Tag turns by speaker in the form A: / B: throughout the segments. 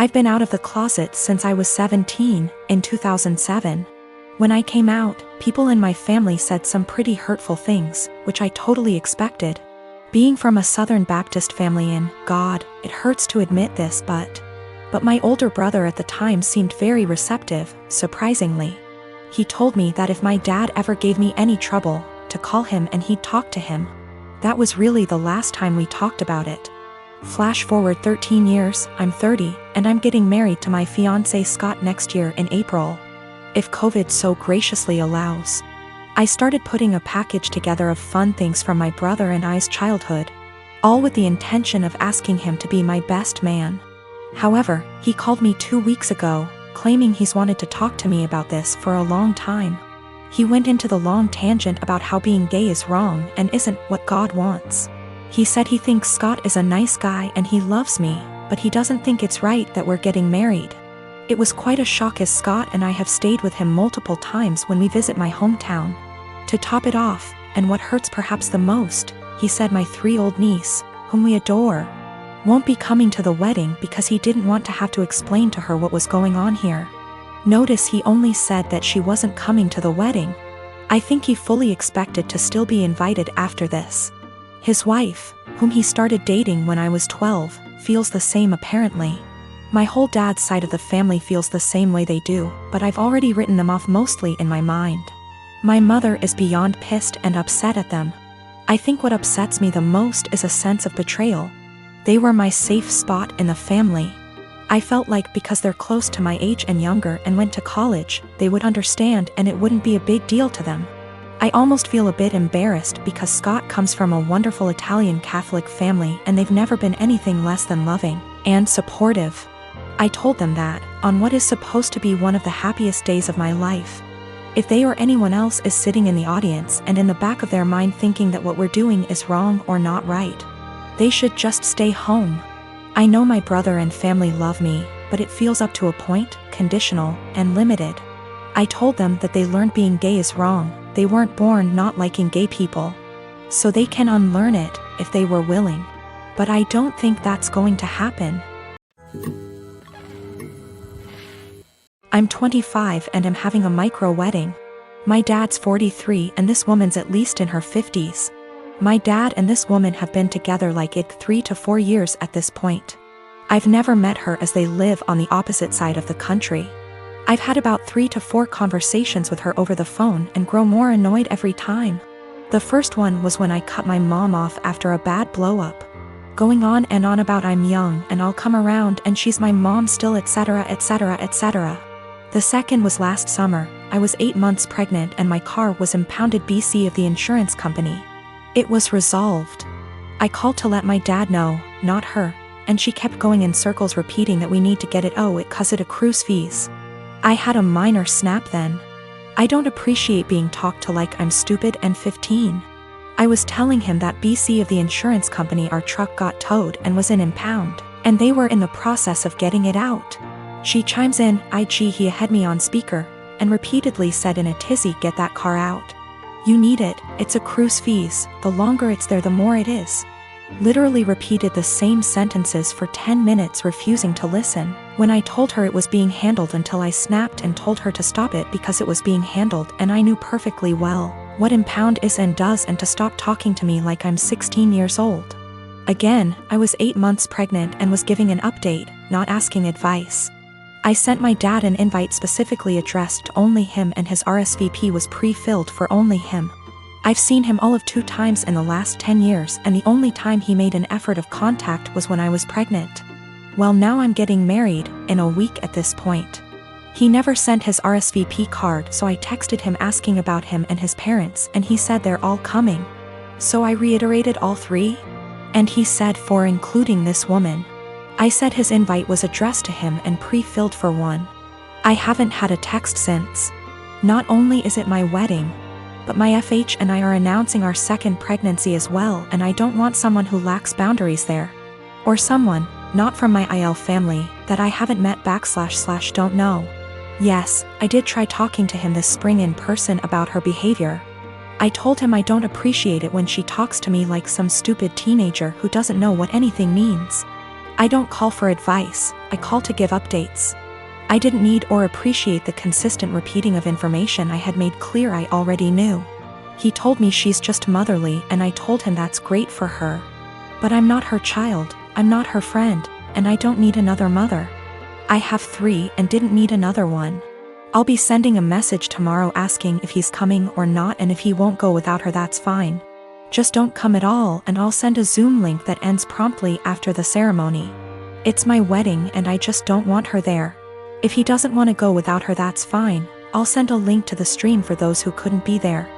A: I've been out of the closet since I was 17, in 2007. When I came out, people in my family said some pretty hurtful things, which I totally expected. Being from a Southern Baptist family it hurts to admit this, but my older brother at the time seemed very receptive, surprisingly. He told me that if my dad ever gave me any trouble, to call him and he'd talk to him. That was really the last time we talked about it. Flash forward 13 years, I'm 30, and I'm getting married to my fiancé Scott next year in April, if COVID so graciously allows. I started putting a package together of fun things from my brother and I's childhood, all with the intention of asking him to be my best man. However, he called me 2 weeks ago, claiming he's wanted to talk to me about this for a long time. He went into the long tangent about how being gay is wrong and isn't what God wants. He said he thinks Scott is a nice guy and he loves me, but he doesn't think it's right that we're getting married. It was quite a shock, as Scott and I have stayed with him multiple times when we visit my hometown. To top it off, and what hurts perhaps the most, he said my 3-year-old niece, whom we adore, won't be coming to the wedding because he didn't want to have to explain to her what was going on here. Notice he only said that she wasn't coming to the wedding. I think he fully expected to still be invited after this. His wife, whom he started dating when I was 12, feels the same apparently. My whole dad's side of the family feels the same way they do, but I've already written them off mostly in my mind. My mother is beyond pissed and upset at them. I think what upsets me the most is a sense of betrayal. They were my safe spot in the family. I felt like because they're close to my age and younger and went to college, they would understand and it wouldn't be a big deal to them. I almost feel a bit embarrassed because Scott comes from a wonderful Italian Catholic family and they've never been anything less than loving and supportive. I told them that, on what is supposed to be one of the happiest days of my life, if they or anyone else is sitting in the audience and in the back of their mind thinking that what we're doing is wrong or not right, they should just stay home. I know my brother and family love me, but it feels up to a point, conditional, and limited. I told them that they learned being gay is wrong. They weren't born not liking gay people. So they can unlearn it, if they were willing. But I don't think that's going to happen. I'm 25 and am having a micro wedding. My dad's 43 and this woman's at least in her 50s. My dad and this woman have been together like 3 to 4 years at this point. I've never met her as they live on the opposite side of the country. I've had about 3 to 4 conversations with her over the phone and grow more annoyed every time. The first one was when I cut my mom off after a bad blow-up, going on and on about I'm young and I'll come around and she's my mom still, etc, etc, etc. The second was last summer. I was 8 months pregnant and my car was impounded BC of the insurance company. It was resolved. I called to let my dad know, not her, and she kept going in circles repeating that we need to get it cause it accrues fees. I had a minor snap then. I don't appreciate being talked to like I'm stupid and 15. I was telling him that BC of the insurance company our truck got towed and was in impound, and they were in the process of getting it out. She chimes in, he had me on speaker, and repeatedly said in a tizzy, get that car out. You need it, it's accrues fees, the longer it's there the more it is. Literally repeated the same sentences for 10 minutes, refusing to listen. When I told her it was being handled until I snapped and told her to stop it because it was being handled and I knew perfectly well what impound is and does and to stop talking to me like I'm 16 years old. Again, I was 8 months pregnant and was giving an update, not asking advice. I sent my dad an invite specifically addressed to only him and his RSVP was pre-filled for only him. I've seen him all of 2 times in the last 10 years and the only time he made an effort of contact was when I was pregnant. Well, now I'm getting married, in a week at this point. He never sent his RSVP card, so I texted him asking about him and his parents and he said they're all coming. So I reiterated all 3? And he said 4 including this woman. I said his invite was addressed to him and pre-filled for 1. I haven't had a text since. Not only is it my wedding, but my FH and I are announcing our 2nd pregnancy as well, and I don't want someone who lacks boundaries there. Or someone, not from my IL family, that I haven't met / don't know. Yes, I did try talking to him this spring in person about her behavior. I told him I don't appreciate it when she talks to me like some stupid teenager who doesn't know what anything means. I don't call for advice, I call to give updates. I didn't need or appreciate the consistent repeating of information I had made clear I already knew. He told me she's just motherly, and I told him that's great for her. But I'm not her child, I'm not her friend, and I don't need another mother. I have 3 and didn't need another one. I'll be sending a message tomorrow asking if he's coming or not, and if he won't go without her, that's fine. Just don't come at all, and I'll send a Zoom link that ends promptly after the ceremony. It's my wedding and I just don't want her there. If he doesn't want to go without her, that's fine. I'll send a link to the stream for those who couldn't be there.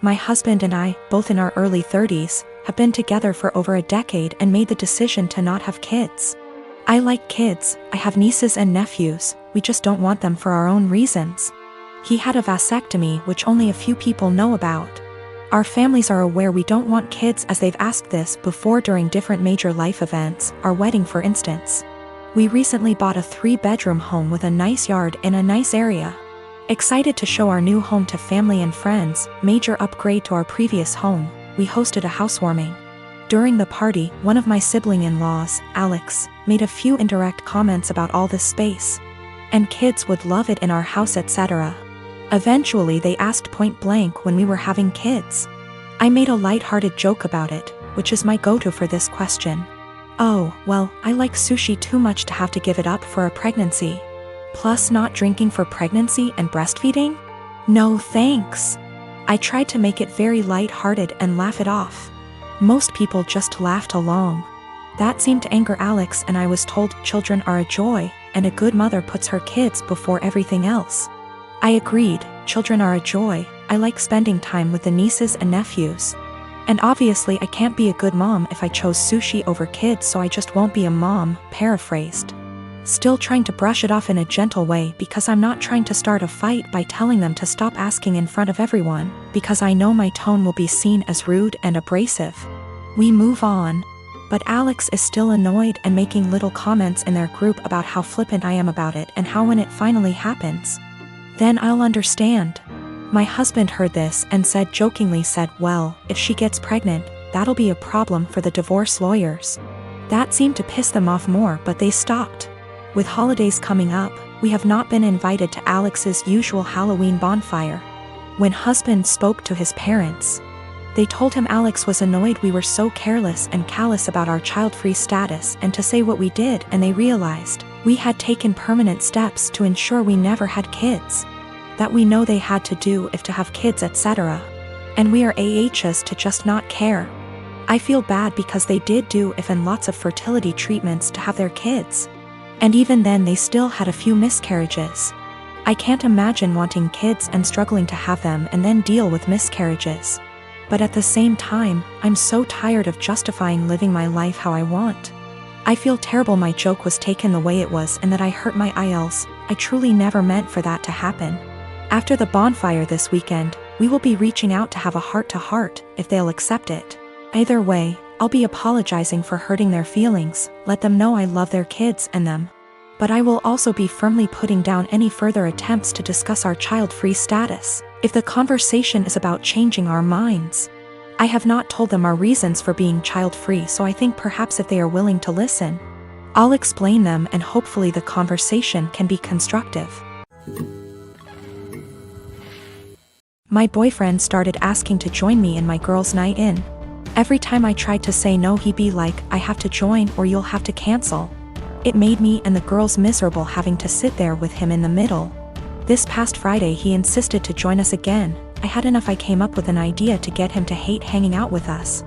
A: My husband and I, both in our early 30s, have been together for over a decade and made the decision to not have kids. I like kids, I have nieces and nephews, we just don't want them for our own reasons. He had a vasectomy, which only a few people know about. Our families are aware we don't want kids, as they've asked this before during different major life events, our wedding for instance. We recently bought a 3-bedroom home with a nice yard in a nice area. Excited to show our new home to family and friends, major upgrade to our previous home, we hosted a housewarming. During the party, one of my sibling-in-laws, Alex, made a few indirect comments about all this space. And kids would love it in our house, etc. Eventually they asked point blank when we were having kids. I made a light-hearted joke about it, which is my go-to for this question. Oh, well, I like sushi too much to have to give it up for a pregnancy. Plus not drinking for pregnancy and breastfeeding? No thanks. I tried to make it very light-hearted and laugh it off. Most people just laughed along. That seemed to anger Alex, and I was told children are a joy, and a good mother puts her kids before everything else. I agreed, children are a joy, I like spending time with the nieces and nephews. And obviously I can't be a good mom if I chose sushi over kids, so I just won't be a mom, paraphrased. Still trying to brush it off in a gentle way, because I'm not trying to start a fight by telling them to stop asking in front of everyone, because I know my tone will be seen as rude and abrasive. We move on. But Alex is still annoyed and making little comments in their group about how flippant I am about it and how when it finally happens, then I'll understand. My husband heard this and jokingly said, well, if she gets pregnant, that'll be a problem for the divorce lawyers. That seemed to piss them off more, but they stopped. With holidays coming up, we have not been invited to Alex's usual Halloween bonfire. When husband spoke to his parents, they told him Alex was annoyed we were so careless and callous about our child-free status and to say what we did, and they realized we had taken permanent steps to ensure we never had kids. That we know they had to do if to have kids, etc. And we are AHs to just not care. I feel bad because they did do if and lots of fertility treatments to have their kids. And even then they still had a few miscarriages. I can't imagine wanting kids and struggling to have them and then deal with miscarriages. But at the same time, I'm so tired of justifying living my life how I want. I feel terrible my joke was taken the way it was and that I hurt my IELTS. I truly never meant for that to happen. After the bonfire this weekend, we will be reaching out to have a heart-to-heart, if they'll accept it. Either way, I'll be apologizing for hurting their feelings, let them know I love their kids and them. But I will also be firmly putting down any further attempts to discuss our child-free status, if the conversation is about changing our minds. I have not told them our reasons for being child-free, so I think perhaps if they are willing to listen, I'll explain them and hopefully the conversation can be constructive. My boyfriend started asking to join me in my girls' night in. Every time I tried to say no, he'd be like, I have to join or you'll have to cancel. It made me and the girls miserable having to sit there with him in the middle. This past Friday he insisted to join us again. I had enough. I came up with an idea to get him to hate hanging out with us.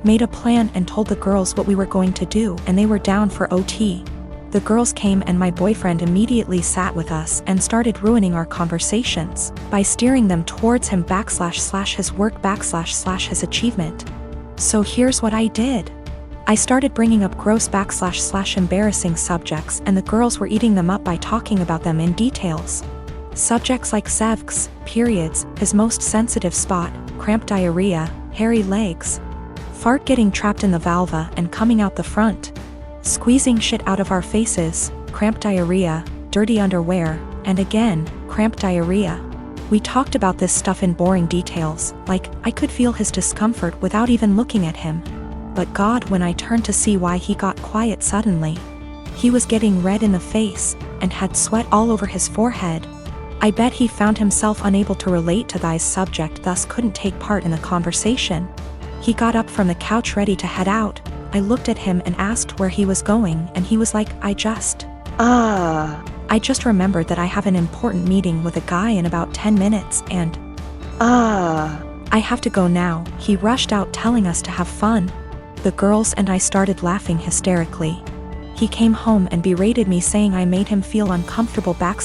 A: Made a plan and told the girls what we were going to do, and they were down for OT. The girls came and my boyfriend immediately sat with us and started ruining our conversations by steering them towards him / his work / his achievement. So here's what I did. I started bringing up gross / embarrassing subjects, and the girls were eating them up by talking about them in details. Subjects like sevx, periods, his most sensitive spot, cramp diarrhea, hairy legs, fart getting trapped in the vulva and coming out the front, squeezing shit out of our faces, cramp diarrhea, dirty underwear, and again, cramp diarrhea. We talked about this stuff in boring details, like I could feel his discomfort without even looking at him. but God, when I turned to see why, he got quiet suddenly. He was getting red in the face and had sweat all over his forehead. I bet he found himself unable to relate to thy's subject, thus couldn't take part in the conversation. He got up from the couch ready to head out. I looked at him and asked where he was going, and he was like, I just remembered that I have an important meeting with a guy in about 10 minutes and I have to go now. He rushed out telling us to have fun. The girls and I started laughing hysterically. He came home and berated me, saying I made him feel uncomfortable /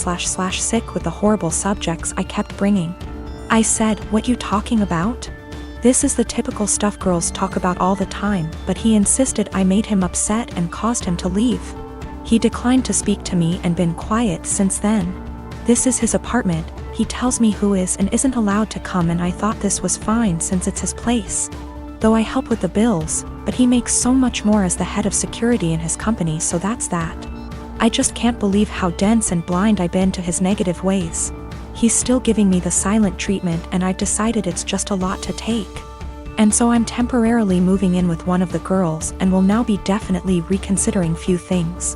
A: sick with the horrible subjects I kept bringing. I said, what you talking about? This is the typical stuff girls talk about all the time, but he insisted I made him upset and caused him to leave. He declined to speak to me and been quiet since then. This is his apartment. He tells me who is and isn't allowed to come, and I thought this was fine since it's his place. Though I help with the bills, but he makes so much more as the head of security in his company, so that's that. I just can't believe how dense and blind I've been to his negative ways. He's still giving me the silent treatment, and I've decided it's just a lot to take. And so I'm temporarily moving in with one of the girls and will now be definitely reconsidering few things.